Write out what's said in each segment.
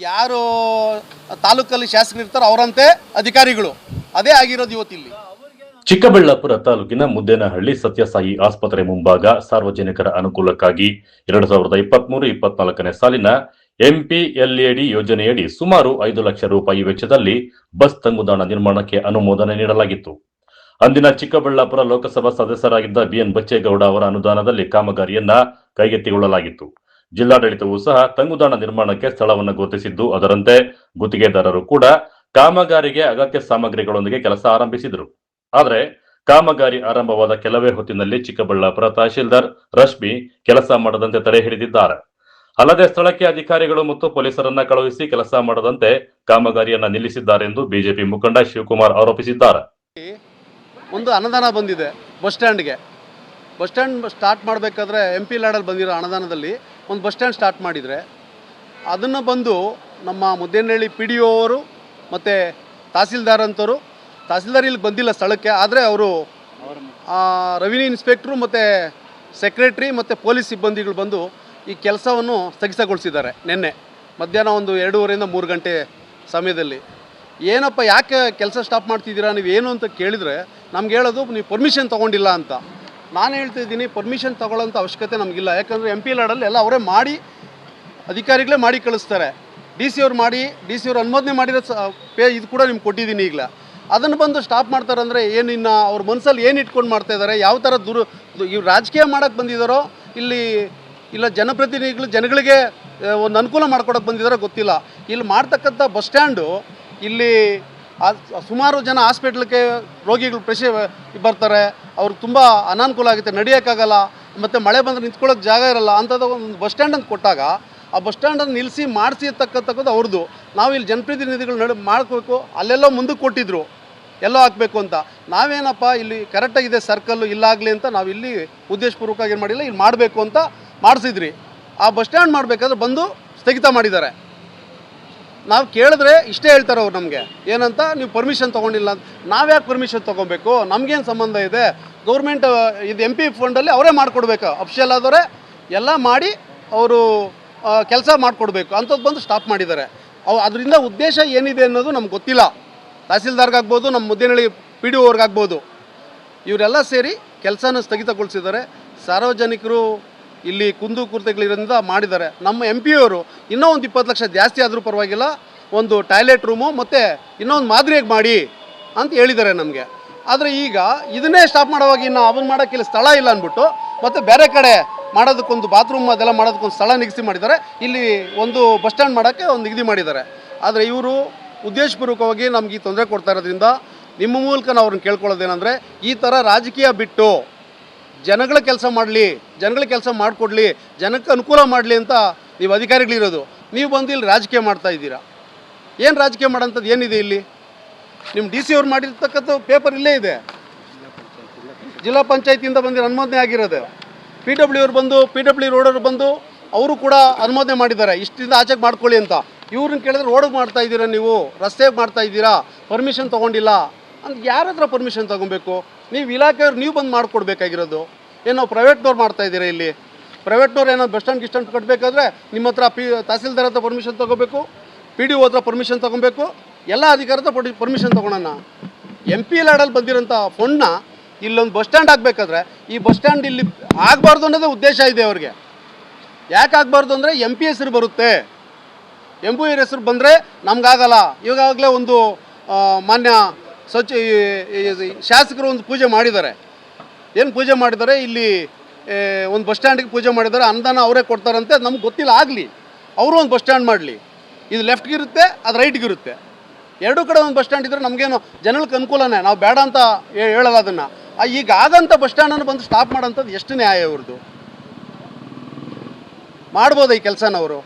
ಯಾರು ತಾಲೂಕಲ್ಲಿ ಶಾಸಕರು ಇರ್ತಾರೋ ಅವರಂತೆ ಅಧಿಕಾರಿಗಳು, ಅದೇ ಆಗಿರೋದು ಇವತ್ತಿಲ್ಲಿ. ಚಿಕ್ಕಬಳ್ಳಾಪುರ ತಾಲೂಕಿನ ಮುದ್ದೇನಹಳ್ಳಿ ಸತ್ಯಸಾಯಿ ಆಸ್ಪತ್ರೆ ಮುಂಭಾಗ ಸಾರ್ವಜನಿಕರ ಅನುಕೂಲಕ್ಕಾಗಿ 2023-24ನೇ ಸಾಲಿನ ಎಂಪಿಎಲ್ಎಡಿ ಯೋಜನೆಯಡಿ ಸುಮಾರು 5 ಲಕ್ಷ ರೂಪಾಯಿ ವೆಚ್ಚದಲ್ಲಿ ಬಸ್ ತಂಗುದಾಣ ನಿರ್ಮಾಣಕ್ಕೆ ಅನುಮೋದನೆ ನೀಡಲಾಗಿತ್ತು. ಅಂದಿನ ಚಿಕ್ಕಬಳ್ಳಾಪುರ ಲೋಕಸಭಾ ಸದಸ್ಯರಾಗಿದ್ದ ಬಿಎನ್ ಬಚ್ಚೇಗೌಡ ಅವರ ಅನುದಾನದಲ್ಲಿ ಕಾಮಗಾರಿಯನ್ನ ಕೈಗೆತ್ತಿಕೊಳ್ಳಲಾಗಿತ್ತು. ಜಿಲ್ಲಾಡಳಿತವೂ ಸಹ ತಂಗುದಾಣ ನಿರ್ಮಾಣಕ್ಕೆ ಸ್ಥಳವನ್ನು ಗುರುತಿಸಿದ್ದು, ಅದರಂತೆ ಗುತ್ತಿಗೆದಾರರು ಕೂಡ ಕಾಮಗಾರಿಗೆ ಅಗತ್ಯ ಸಾಮಗ್ರಿಗಳೊಂದಿಗೆ ಕೆಲಸ ಆರಂಭಿಸಿದರು. ಆದರೆ ಕಾಮಗಾರಿ ಆರಂಭವಾದ ಕೆಲವೇ ಹೊತ್ತಿನಲ್ಲಿ ಚಿಕ್ಕಬಳ್ಳಾಪುರ ತಹಶೀಲ್ದಾರ್ ರಶ್ಮಿ ಕೆಲಸ ಮಾಡದಂತೆ ತಡೆ ಹಿಡಿದಿದ್ದಾರೆ. ಅಲ್ಲದೆ ಸ್ಥಳಕ್ಕೆ ಅಧಿಕಾರಿಗಳು ಮತ್ತು ಪೊಲೀಸರನ್ನ ಕಳುಹಿಸಿ ಕೆಲಸ ಮಾಡದಂತೆ ಕಾಮಗಾರಿಯನ್ನ ನಿಲ್ಲಿಸಿದ್ದಾರೆ ಎಂದು ಬಿಜೆಪಿ ಮುಖಂಡ ಶಿವಕುಮಾರ್ ಆರೋಪಿಸಿದ್ದಾರೆ. ಒಂದು ಅನುದಾನ ಬಂದಿದೆ ಬಸ್ ಸ್ಟ್ಯಾಂಡ್ಗೆ. ಬಸ್ ಸ್ಟ್ಯಾಂಡ್ ಸ್ಟಾರ್ಟ್ ಮಾಡಬೇಕಾದ್ರೆ MP ಲಾಡಲ್ಲಿ ಬಂದಿರೋ ಅನುದಾನದಲ್ಲಿ ಒಂದು ಬಸ್ ಸ್ಟ್ಯಾಂಡ್ ಸ್ಟಾರ್ಟ್ ಮಾಡಿದರೆ, ಅದನ್ನು ಬಂದು ನಮ್ಮ ಮುದ್ದೇನಹಳ್ಳಿ PDO ಅವರು ಮತ್ತು ತಹಸೀಲ್ದಾರ್ ಅಂತವರು, ತಹಸೀಲ್ದಾರ್ ಇಲ್ಲಿ ಬಂದಿಲ್ಲ ಸ್ಥಳಕ್ಕೆ, ಆದರೆ ಅವರು ರೆವಿನ್ಯೂ ಇನ್ಸ್ಪೆಕ್ಟ್ರು ಮತ್ತು ಸೆಕ್ರೆಟ್ರಿ ಮತ್ತು ಪೊಲೀಸ್ ಸಿಬ್ಬಂದಿಗಳು ಬಂದು ಈ ಕೆಲಸವನ್ನು ಸ್ಥಗಿತಗೊಳಿಸಿದ್ದಾರೆ. ನಿನ್ನೆ ಮಧ್ಯಾಹ್ನ ಒಂದು 2:30ರಿಂದ 3 ಗಂಟೆ ಸಮಯದಲ್ಲಿ. ಏನಪ್ಪ ಯಾಕೆ ಕೆಲಸ ಸ್ಟಾಪ್ ಮಾಡ್ತಿದ್ದೀರಾ ನೀವು ಏನು ಅಂತ ಕೇಳಿದರೆ ನಮ್ಗೆ ಹೇಳೋದು ನೀವು ಪರ್ಮಿಷನ್ ತೊಗೊಂಡಿಲ್ಲ ಅಂತ. ನಾನು ಹೇಳ್ತಿದ್ದೀನಿ ಪರ್ಮಿಷನ್ ತೊಗೊಳ್ಳೋಂಥ ಅವಶ್ಯಕತೆ ನಮಗಿಲ್ಲ. ಯಾಕಂದರೆ MP ಲಾಡಲ್ಲಿ ಎಲ್ಲ ಅವರೇ ಮಾಡಿ ಅಧಿಕಾರಿಗಳೇ ಮಾಡಿ ಕಳಿಸ್ತಾರೆ. DC ಅವ್ರು ಮಾಡಿ DC ಅವ್ರು ಅನುಮೋದನೆ ಮಾಡಿರೋ ಇದು ಕೂಡ ನಿಮ್ಗೆ ಕೊಟ್ಟಿದ್ದೀನಿ ಈಗಲೇ. ಅದನ್ನು ಬಂದು ಸ್ಟಾಪ್ ಮಾಡ್ತಾರೆ ಅಂದರೆ ಏನು, ಇನ್ನು ಅವ್ರ ಮನಸ್ಸಲ್ಲಿ ಏನು ಇಟ್ಕೊಂಡು ಮಾಡ್ತಾಯಿದ್ದಾರೆ, ಯಾವ ಥರ ಇವ್ರು ರಾಜಕೀಯ ಮಾಡೋಕ್ಕೆ ಬಂದಿದ್ದಾರೋ ಇಲ್ಲ ಜನಪ್ರತಿನಿಧಿಗಳು ಜನಗಳಿಗೆ ಒಂದು ಅನುಕೂಲ ಮಾಡ್ಕೊಡೋಕೆ ಬಂದಿದ್ದಾರೋ ಗೊತ್ತಿಲ್ಲ. ಇಲ್ಲಿ ಮಾಡ್ತಕ್ಕಂಥ ಬಸ್ ಸ್ಟ್ಯಾಂಡು ಇಲ್ಲಿ ಸುಮಾರು ಜನ ಹಾಸ್ಪಿಟ್ಲಿಗೆ ರೋಗಿಗಳು ಬರ್ತಾರೆ, ಅವ್ರಿಗೆ ತುಂಬ ಅನಾನುಕೂಲ ಆಗುತ್ತೆ, ನಡೆಯೋಕ್ಕಾಗಲ್ಲ, ಮತ್ತು ಮಳೆ ಬಂದರೆ ನಿಂತ್ಕೊಳ್ಳೋಕೆ ಜಾಗ ಇರಲ್ಲ. ಅಂಥದ್ದು ಒಂದು ಬಸ್ ಸ್ಟ್ಯಾಂಡ್ ಅಂತ ಕೊಟ್ಟಾಗ ಆ ಬಸ್ ಸ್ಟ್ಯಾಂಡನ್ನು ನಿಲ್ಲಿಸಿ ಮಾಡಿಸಿರ್ತಕ್ಕಂಥದ್ದು ಅವ್ರದ್ದು. ನಾವು ಇಲ್ಲಿ ಜನಪ್ರತಿನಿಧಿಗಳು ಮಾಡಬೇಕು, ಅಲ್ಲೆಲ್ಲೋ ಮುಂದಕ್ಕೆ ಕೊಟ್ಟಿದ್ರು ಎಲ್ಲೋ ಹಾಕಬೇಕು ಅಂತ. ನಾವೇನಪ್ಪ ಇಲ್ಲಿ ಕರೆಕ್ಟಾಗಿದೆ ಸರ್ಕಲ್ಲು ಇಲ್ಲಾಗಲಿ ಅಂತ ನಾವು ಇಲ್ಲಿ ಉದ್ದೇಶಪೂರ್ವಕವಾಗಿ ಏನು ಮಾಡಿಲ್ಲ, ಇಲ್ಲಿ ಮಾಡಬೇಕು ಅಂತ ಮಾಡಿಸಿದ್ರಿ. ಆ ಬಸ್ ಸ್ಟ್ಯಾಂಡ್ ಮಾಡಬೇಕಾದ್ರೆ ಬಂದು ಸ್ಥಗಿತ ಮಾಡಿದ್ದಾರೆ. ನಾವು ಕೇಳಿದ್ರೆ ಇಷ್ಟೇ ಹೇಳ್ತಾರೆ ಅವ್ರು ನಮಗೆ, ಏನಂತ ನೀವು ಪರ್ಮಿಷನ್ ತೊಗೊಂಡಿಲ್ಲ ಅಂತ. ನಾವು ಯಾಕೆ ಪರ್ಮಿಷನ್ ತೊಗೊಬೇಕು, ನಮಗೇನು ಸಂಬಂಧ ಇದೆ? ಗೌರ್ಮೆಂಟ್ ಇದು MP ಫಂಡಲ್ಲಿ ಅವರೇ ಮಾಡಿಕೊಡ್ಬೇಕು, ಅಫಿಷಿಯಲ್ ಆದವರೇ ಎಲ್ಲ ಮಾಡಿ ಅವರು ಕೆಲಸ ಮಾಡಿಕೊಡ್ಬೇಕು ಅಂಥದ್ದು ಬಂದು ಸ್ಟಾಪ್ ಮಾಡಿದ್ದಾರೆ. ಅದರಿಂದ ಉದ್ದೇಶ ಏನಿದೆ ಅನ್ನೋದು ನಮ್ಗೆ ಗೊತ್ತಿಲ್ಲ. ತಹಸೀಲ್ದಾರ್ಗಾಗ್ಬೋದು, ನಮ್ಮ ಮುದ್ದೇನಹಳ್ಳಿ PDO ಅವ್ರಿಗಾಗ್ಬೋದು, ಇವರೆಲ್ಲ ಸೇರಿ ಕೆಲಸನ ಸ್ಥಗಿತಗೊಳಿಸಿದ್ದಾರೆ. ಸಾರ್ವಜನಿಕರು ಇಲ್ಲಿ ಕುಂದುಕೊರತೆಗಳಿಂದ ಮಾಡಿದ್ದಾರೆ. ನಮ್ಮ MP ಅವರು ಇನ್ನೂ ಒಂದು 20 ಲಕ್ಷ ಜಾಸ್ತಿ ಆದರೂ ಪರವಾಗಿಲ್ಲ, ಒಂದು ಟಾಯ್ಲೆಟ್ ರೂಮು ಮತ್ತು ಇನ್ನೊಂದು ಮಾದರಿಯಾಗಿ ಮಾಡಿ ಅಂತ ಹೇಳಿದ್ದಾರೆ ನಮಗೆ. ಆದರೆ ಈಗ ಇದನ್ನೇ ಸ್ಟಾಪ್ ಮಾಡೋವಾಗ ಇನ್ನು ಅವನು ಮಾಡೋಕ್ಕಿಲ್ಲ ಸ್ಥಳ ಇಲ್ಲ ಅಂದ್ಬಿಟ್ಟು ಮತ್ತು ಬೇರೆ ಕಡೆ ಮಾಡೋದಕ್ಕೊಂದು ಬಾತ್ರೂಮ್ ಅದೆಲ್ಲ ಮಾಡೋದಕ್ಕೊಂದು ಸ್ಥಳ ನಿಗದಿ ಮಾಡಿದ್ದಾರೆ. ಇಲ್ಲಿ ಒಂದು ಬಸ್ ಸ್ಟ್ಯಾಂಡ್ ಮಾಡೋಕ್ಕೆ ಒಂದು ನಿಗದಿ ಮಾಡಿದ್ದಾರೆ. ಆದರೆ ಇವರು ಉದ್ದೇಶಪೂರ್ವಕವಾಗಿ ನಮ್ಗೆ ಈ ತೊಂದರೆ ಕೊಡ್ತಾ ಇರೋದ್ರಿಂದ ನಿಮ್ಮ ಮೂಲಕ ನಾವು ಅವ್ರನ್ನ ಕೇಳ್ಕೊಳ್ಳೋದೇನೆಂದರೆ, ಈ ಥರ ರಾಜಕೀಯ ಬಿಟ್ಟು ಜನಗಳ ಕೆಲಸ ಮಾಡಲಿ, ಜನಗಳ ಕೆಲಸ ಮಾಡಿಕೊಡ್ಲಿ, ಜನಕ್ಕೆ ಅನುಕೂಲ ಮಾಡಲಿ ಅಂತ ನೀವು ಅಧಿಕಾರಿಗಳಿರೋದು. ನೀವು ಬಂದು ಇಲ್ಲಿ ರಾಜಕೀಯ ಮಾಡ್ತಾ ಇದ್ದೀರಾ. ಏನು ರಾಜಕೀಯ ಮಾಡೋಂಥದ್ದು ಏನಿದೆ ಇಲ್ಲಿ? ನಿಮ್ಮ DC ಅವ್ರು ಮಾಡಿರ್ತಕ್ಕಂಥ ಪೇಪರ್ ಇಲ್ಲೇ ಇದೆ, ಜಿಲ್ಲಾ ಪಂಚಾಯತಿಯಿಂದ ಬಂದಿರೋ ಅನುಮೋದನೆ ಆಗಿರೋದು. PW ಅವ್ರು ಬಂದು PW ರೋಡವ್ರು ಬಂದು ಅವರು ಕೂಡ ಅನುಮೋದನೆ ಮಾಡಿದ್ದಾರೆ, ಇಷ್ಟಿಂದ ಆಚೆಗೆ ಮಾಡ್ಕೊಳ್ಳಿ ಅಂತ. ಇವ್ರನ್ನ ಕೇಳಿದ್ರೆ ರೋಡಿಗೆ ಮಾಡ್ತಾ ಇದ್ದೀರಾ, ನೀವು ರಸ್ತೆಗೆ ಮಾಡ್ತಾ ಇದ್ದೀರಾ, ಪರ್ಮಿಷನ್ ತೊಗೊಂಡಿಲ್ಲ ಅಂತ. ಯಾರ ಹತ್ರ ಪರ್ಮಿಷನ್ ತೊಗೊಬೇಕು? ನೀವು ಇಲಾಖೆಯವ್ರು ನೀವು ಬಂದು ಮಾಡಿಕೊಡ್ಬೇಕಾಗಿರೋದು. ಏನು ನಾವು ಪ್ರೈವೇಟ್ನವ್ರು ಮಾಡ್ತಾ ಇದ್ದೀರಾ ಇಲ್ಲಿ? ಪ್ರೈವೇಟ್ನವ್ರು ಏನೋ ಬಸ್ ಸ್ಟ್ಯಾಂಡ್ ಗಿಸ್ಟ್ಯಾಂಡ್ ಕಟ್ಟಬೇಕಾದ್ರೆ ನಿಮ್ಮ ಹತ್ರ ತಹಸೀಲ್ದಾರ್ ಹತ್ರ ಪರ್ಮಿಷನ್ ತೊಗೋಬೇಕು, PDO ಹತ್ರ ಪರ್ಮಿಷನ್ ತೊಗೊಬೇಕು, ಎಲ್ಲ ಅಧಿಕಾರ ಹತ್ರ ಪರ್ಮಿಷನ್ ತೊಗೊಳೋಣ. MP ಲಾಡಲ್ಲಿ ಬಂದಿರೋಂಥ ಫಂಡ್ನ ಇಲ್ಲೊಂದು ಬಸ್ ಸ್ಟ್ಯಾಂಡ್ ಆಗಬೇಕಾದ್ರೆ ಈ ಬಸ್ ಸ್ಟ್ಯಾಂಡ್ ಇಲ್ಲಿ ಆಗಬಾರ್ದು ಅನ್ನೋದೇ ಉದ್ದೇಶ ಇದೆ ಅವ್ರಿಗೆ. ಯಾಕೆ ಆಗಬಾರ್ದು ಅಂದರೆ MP ಹೆಸರು ಬರುತ್ತೆ, MP ಹೆಸರು ಬಂದರೆ ನಮಗಾಗಲ್ಲ. ಇವಾಗಲೇ ಒಂದು ಮಾನ್ಯ ಶಾಸಕರು ಒಂದು ಪೂಜೆ ಮಾಡಿದ್ದಾರೆ. ಏನು ಪೂಜೆ ಮಾಡಿದ್ದಾರೆ? ಇಲ್ಲಿ ಒಂದು ಬಸ್ ಸ್ಟ್ಯಾಂಡಿಗೆ ಪೂಜೆ ಮಾಡಿದ್ದಾರೆ, ಅನುದಾನ ಅವರೇ ಕೊಡ್ತಾರಂತೆ. ನಮ್ಗೆ ಗೊತ್ತಿಲ್ಲ, ಆಗಲಿ, ಅವರು ಒಂದು ಬಸ್ ಸ್ಟ್ಯಾಂಡ್ ಮಾಡಲಿ. ಇದು ಲೆಫ್ಟ್ಗಿರುತ್ತೆ, ಅದು ರೈಟ್ಗಿರುತ್ತೆ, ಎರಡೂ ಕಡೆ ಒಂದು ಬಸ್ ಸ್ಟ್ಯಾಂಡ್ ಇದ್ದರೆ ನಮಗೇನು ಜನಗಳಿಗೆ ಅನುಕೂಲನೇ, ನಾವು ಬೇಡ ಅಂತ ಹೇಳಲ್ಲ ಅದನ್ನು. ಈಗ ಆಗಂಥ ಬಸ್ ಸ್ಟ್ಯಾಂಡನ್ನು ಬಂದು ಸ್ಟಾಪ್ ಮಾಡೋಂಥದ್ದು ಎಷ್ಟು ನ್ಯಾಯ ಇವ್ರದ್ದು? ಮಾಡ್ಬೋದು ಈ ಕೆಲಸನವರು?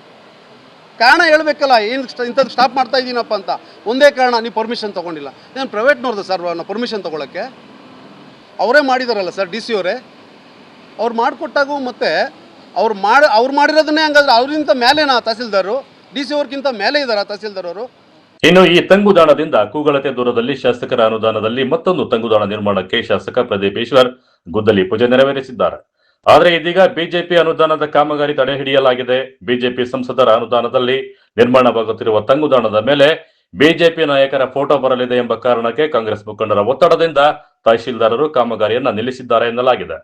ಕಾರಣ ಹೇಳ್ಬೇಕಲ್ಲ, ಏನು ಇಂಥದ್ದು ಸ್ಟಾಪ್ ಮಾಡ್ತಾ ಇದ್ದೀನಪ್ಪ ಅಂತ. ಒಂದೇ ಕಾರಣ, ನೀವು ಪರ್ಮಿಷನ್ ತೊಗೊಂಡಿಲ್ಲ. ಏನು ಪ್ರೈವೇಟ್ನವ್ರದ್ದು ಸರ್ ನಾವು ಪರ್ಮಿಷನ್ ತೊಗೊಳಕ್ಕೆ? ಅವರೇ ಮಾಡಿದಾರಲ್ಲ ಸರ್, DC ಅವರೇ. ಅವ್ರು ಮಾಡಿಕೊಟ್ಟಾಗೂ ಮತ್ತು ಅವ್ರು ಮಾಡಿರೋದನ್ನೇ ಹಂಗಾದ್ರೆ ಅವರಿಂದ ಮೇಲೆನಾ ತಹಸೀಲ್ದಾರು? DC ಅವ್ರಿಗಿಂತ ಮೇಲೆ ಇದ್ದಾರಾ ತಹಸೀಲ್ದಾರ್ ಅವರು? ಇನ್ನು ಈ ತಂಗುದಾಣದಿಂದ ಕೂಗಳತೆ ದೂರದಲ್ಲಿ ಶಾಸಕರ ಅನುದಾನದಲ್ಲಿ ಮತ್ತೊಂದು ತಂಗುದಾಣ ನಿರ್ಮಾಣಕ್ಕೆ ಶಾಸಕ ಪ್ರದೀಪ್ ಈಶ್ವರ್ ಗುದ್ದಲಿ ಪೂಜೆ ನೆರವೇರಿಸಿದ್ದಾರೆ. ಆದರೆ ಇದೀಗ ಬಿಜೆಪಿ ಅನುದಾನದ ಕಾಮಗಾರಿ ತಡೆ ಹಿಡಿಯಲಾಗಿದೆ. ಬಿಜೆಪಿ ಸಂಸದರ ಅನುದಾನದಲ್ಲಿ ನಿರ್ಮಾಣವಾಗುತ್ತಿರುವ ತಂಗುದಾಣದ ಮೇಲೆ ಬಿಜೆಪಿ ನಾಯಕರ ಫೋಟೋ ಬರಲಿದೆ ಎಂಬ ಕಾರಣಕ್ಕೆ ಕಾಂಗ್ರೆಸ್ ಮುಖಂಡರ ಒತ್ತಡದಿಂದ ತಹಶೀಲ್ದಾರರು ಕಾಮಗಾರಿಯನ್ನ ನಿಲ್ಲಿಸಿದ್ದಾರೆ ಎನ್ನಲಾಗಿದೆ.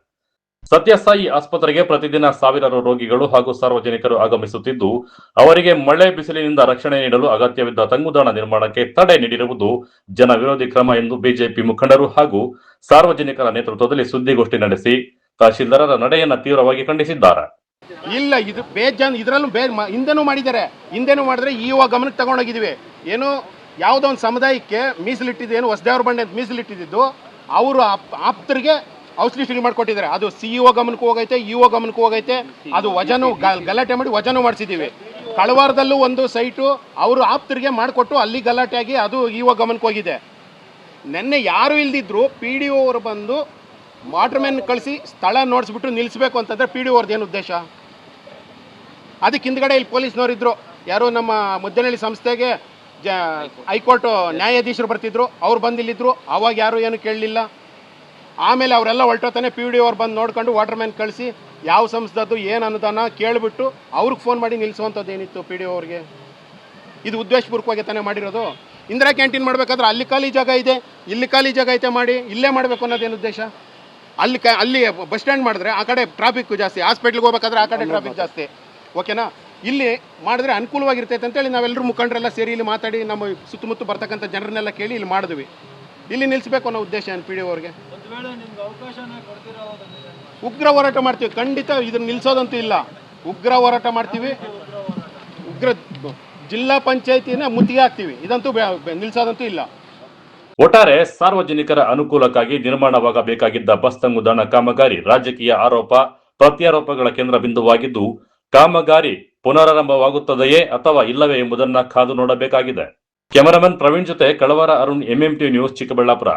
ಸತ್ಯಸಾಯಿ ಆಸ್ಪತ್ರೆಗೆ ಪ್ರತಿದಿನ ಸಾವಿರಾರು ರೋಗಿಗಳು ಹಾಗೂ ಸಾರ್ವಜನಿಕರು ಆಗಮಿಸುತ್ತಿದ್ದು, ಅವರಿಗೆ ಮಳೆ ಬಿಸಿಲಿನಿಂದ ರಕ್ಷಣೆ ನೀಡಲು ಅಗತ್ಯವಿದ್ದ ತಂಗುದಾಣ ನಿರ್ಮಾಣಕ್ಕೆ ತಡೆ ನೀಡಿರುವುದು ಜನ ವಿರೋಧಿ ಕ್ರಮ ಎಂದು ಬಿಜೆಪಿ ಮುಖಂಡರು ಹಾಗೂ ಸಾರ್ವಜನಿಕರ ನೇತೃತ್ವದಲ್ಲಿ ಸುದ್ದಿಗೋಷ್ಠಿ ನಡೆಸಿ ತಹಶೀಲ್ದಾರರ ನಡೆಯನ್ನ ತೀವ್ರವಾಗಿ ಖಂಡಿಸಿದ್ದಾರೆ. ಇಲ್ಲ, ಇದು ಬೇಜಾನ್ ಇದರಲ್ಲೂ ಹಿಂದೆನೂ ಮಾಡಿದ್ದಾರೆ. ಹಿಂದೆನೂ ಮಾಡಿದ್ರೆ ಇಒ ಗಮನಕ್ಕೆ ತಗೊಂಡೋಗಿದ್ವಿ. ಏನು ಯಾವುದೋ ಒಂದು ಸಮುದಾಯಕ್ಕೆ ಮೀಸಲಿಟ್ಟಿದ್ದು, ಏನು ಹೊಸದೇವ್ರ ಬಂಡೆ ಅಂತ ಮೀಸಲಿಟ್ಟಿದ್ದು ಅವರು ಆಪ್ತರಿಗೆ ಔಷಧಿ ಮಾಡಿಕೊಟ್ಟಿದ್ದಾರೆ. ಅದು ಸಿಇಒ ಗಮನಕ್ಕೂ ಹೋಗೈತೆ, ಇಒ ಗಮನಕ್ಕೂ ಹೋಗೈತೆ. ಅದು ವಜನು ಗಲಾಟೆ ಮಾಡಿ ವಜನು ಮಾಡಿಸಿದ್ದೀವಿ. ಕಳವಾರದಲ್ಲೂ ಒಂದು ಸೈಟು ಅವರು ಆಪ್ತರಿಗೆ ಮಾಡಿಕೊಟ್ಟು ಅಲ್ಲಿ ಗಲಾಟೆ ಆಗಿ ಅದು ಇಒ ಗಮನಕ್ಕೆ ಹೋಗಿದೆ. ನಿನ್ನೆ ಯಾರು ಇಲ್ದಿದ್ರು PDO ಅವರು ಬಂದು ವಾಟರ್ಮ್ಯಾನ್ ಕಳಿಸಿ ಸ್ಥಳ ನೋಡಿಸ್ಬಿಟ್ಟು ನಿಲ್ಲಿಸಬೇಕು ಅಂತಂದರೆ PDO ಅವ್ರದ್ದು ಏನು ಉದ್ದೇಶ? ಅದಕ್ಕೆ ಹಿಂದ್ಗಡೆ ಇಲ್ಲಿ ಪೊಲೀಸ್ನವರಿದ್ದರು. ಯಾರು ನಮ್ಮ ಮುದ್ದೇನಹಳ್ಳಿ ಸಂಸ್ಥೆಗೆ ಹೈಕೋರ್ಟ್ ನ್ಯಾಯಾಧೀಶರು ಬರ್ತಿದ್ರು, ಅವ್ರು ಬಂದಿಲ್ಲಿದ್ದರು. ಅವಾಗ ಯಾರು ಏನು ಕೇಳಲಿಲ್ಲ. ಆಮೇಲೆ ಅವರೆಲ್ಲ ಹೊರಟೋತಾನೆ PDO ಅವ್ರು ಬಂದು ನೋಡ್ಕೊಂಡು ವಾಟರ್ಮ್ಯಾನ್ ಕಳಿಸಿ ಯಾವ ಸಂಸ್ಥೆದು ಏನು ಅನುದಾನ ಕೇಳಿಬಿಟ್ಟು ಅವ್ರಿಗೆ ಫೋನ್ ಮಾಡಿ ನಿಲ್ಲಿಸುವಂಥದ್ದು ಏನಿತ್ತು PDO ಅವ್ರಿಗೆ? ಇದು ಉದ್ದೇಶಪೂರ್ವಕವಾಗಿ ತಾನೇ ಮಾಡಿರೋದು. ಇಂದಿರಾ ಕ್ಯಾಂಟೀನ್ ಮಾಡಬೇಕಾದ್ರೆ ಅಲ್ಲಿ ಖಾಲಿ ಜಾಗ ಇದೆ, ಇಲ್ಲಿ ಖಾಲಿ ಜಾಗ ಐತೆ, ಮಾಡಿ ಇಲ್ಲೇ ಮಾಡಬೇಕು ಅನ್ನೋದೇನು ಉದ್ದೇಶ? ಅಲ್ಲಿ ಬಸ್ ಸ್ಟ್ಯಾಂಡ್ ಮಾಡಿದ್ರೆ ಆ ಕಡೆ ಟ್ರಾಫಿಕ್ ಜಾಸ್ತಿ, ಹಾಸ್ಪಿಟ್ಲಿಗೆ ಹೋಗ್ಬೇಕಾದ್ರೆ ಆ ಕಡೆ ಟ್ರಾಫಿಕ್ ಜಾಸ್ತಿ, ಓಕೆನಾ? ಇಲ್ಲಿ ಮಾಡಿದ್ರೆ ಅನುಕೂಲವಾಗಿರ್ತೈತೆ ಅಂತೇಳಿ ನಾವೆಲ್ಲರೂ ಮುಖಂಡರೆಲ್ಲ ಸೇರಿ ಇಲ್ಲಿ ಮಾತಾಡಿ ನಮ್ಮ ಸುತ್ತಮುತ್ತ ಬರ್ತಕ್ಕಂಥ ಜನರನ್ನೆಲ್ಲ ಕೇಳಿ ಇಲ್ಲಿ ಮಾಡಿದ್ವಿ. ಇಲ್ಲಿ ನಿಲ್ಲಿಸಬೇಕು ಅನ್ನೋ ಉದ್ದೇಶ ಏನು PDO ಅವ್ರಿಗೆ? ಉಗ್ರ ಹೋರಾಟ ಮಾಡ್ತೀವಿ, ಖಂಡಿತ ಇದನ್ನು ನಿಲ್ಲಿಸೋದಂತೂ ಇಲ್ಲ. ಉಗ್ರ ಹೋರಾಟ ಮಾಡ್ತೀವಿ, ಜಿಲ್ಲಾ ಪಂಚಾಯತಿನ ಮುತ್ತಿಗೆ ಹಾಕ್ತೀವಿ. ಇದಂತೂ ನಿಲ್ಲಿಸೋದಂತೂ ಇಲ್ಲ. ಒಟ್ಟಾರೆ ಸಾರ್ವಜನಿಕರ ಅನುಕೂಲಕ್ಕಾಗಿ ನಿರ್ಮಾಣವಾಗಬೇಕಾಗಿದ್ದ ಬಸ್ ತಂಗುದಾಣ ಕಾಮಗಾರಿ ರಾಜಕೀಯ ಆರೋಪ ಪ್ರತ್ಯಾರೋಪಗಳ ಕೇಂದ್ರ ಬಿಂದುವಾಗಿದ್ದು, ಕಾಮಗಾರಿ ಪುನರಾರಂಭವಾಗುತ್ತದೆಯೇ ಅಥವಾ ಇಲ್ಲವೇ ಎಂಬುದನ್ನ ಕಾದು ನೋಡಬೇಕಾಗಿದೆ. ಕ್ಯಾಮರಾಮನ್ ಪ್ರವೀಣ್ ಜೊತೆ ಕಳವಾರ ಅರುಣ್, MMT ನ್ಯೂಸ್, ಚಿಕ್ಕಬಳ್ಳಾಪುರ.